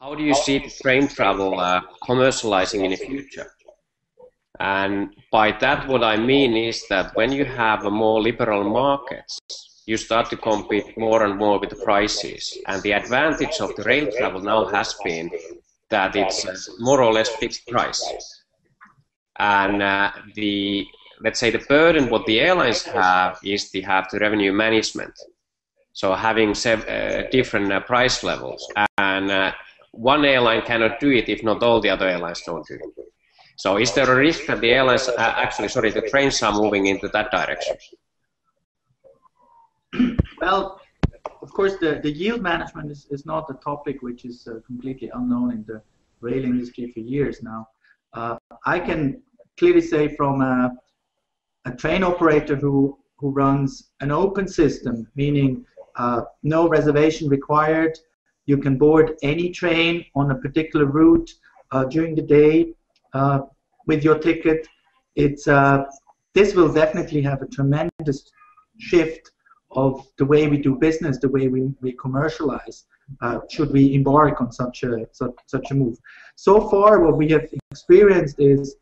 how do you see the train travel commercializing in the future? And by that, what I mean is that when you have a more liberal markets, you start to compete more and more with the prices. And the advantage of the rail travel now has been that it's more or less fixed price. And let's say the burden what the airlines have is they have the revenue management. So having different price levels. And one airline cannot do it if not all the other airlines don't do it. So is there a risk that the airlines, the trains are moving into that direction? Well, of course, the yield management is not a topic which is completely unknown in the rail industry for years now. I can clearly say from a train operator who runs an open system, meaning no reservation required, you can board any train on a particular route during the day with your ticket. This will definitely have a tremendous shift of the way we do business, the way we commercialize, should we embark on such a move. So far, what we have experienced is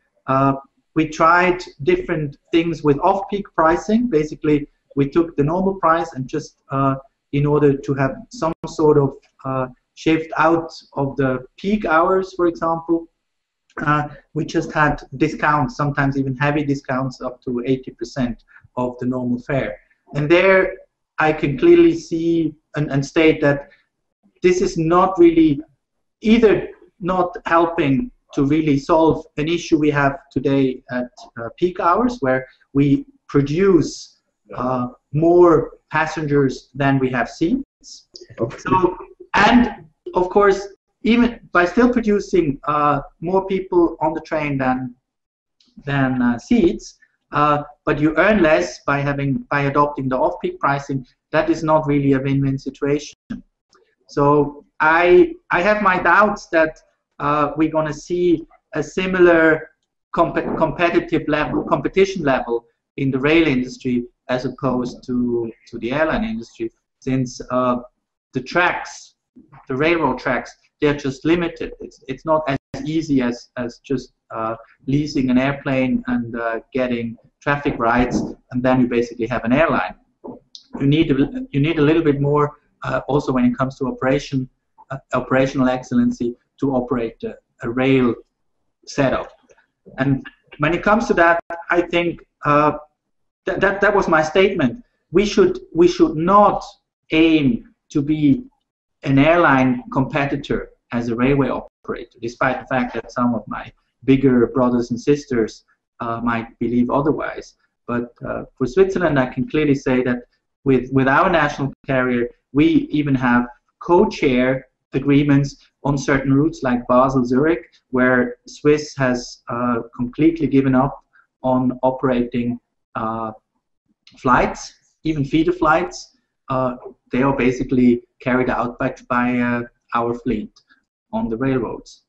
we tried different things with off-peak pricing. Basically, we took the normal price and just in order to have some sort of shift out of the peak hours, for example, we just had discounts, sometimes even heavy discounts up to 80% of the normal fare. And there I can clearly see and state that this is not really either not helping to really solve an issue we have today at peak hours, where we produce more passengers than we have seats. So, and of course, even by still producing more people on the train than seats, but you earn less by adopting the off-peak pricing. That is not really a win-win situation. So I have my doubts that we're going to see a similar competition level in the rail industry as opposed to the airline industry, since the tracks, the railroad tracks, they're just limited. It's not as easy as just leasing an airplane and getting traffic rights, and then you basically have an airline. You need a little bit more also when it comes to operational excellency to operate a rail setup. And when it comes to that, I think that was my statement. We should not aim to be an airline competitor as a railway operator, despite the fact that some of my bigger brothers and sisters might believe otherwise. But for Switzerland, I can clearly say that with our national carrier, we even have co-chair agreements on certain routes like Basel-Zurich, where Swiss has completely given up on operating flights, even feeder flights. They are basically carried out by our fleet on the railroads.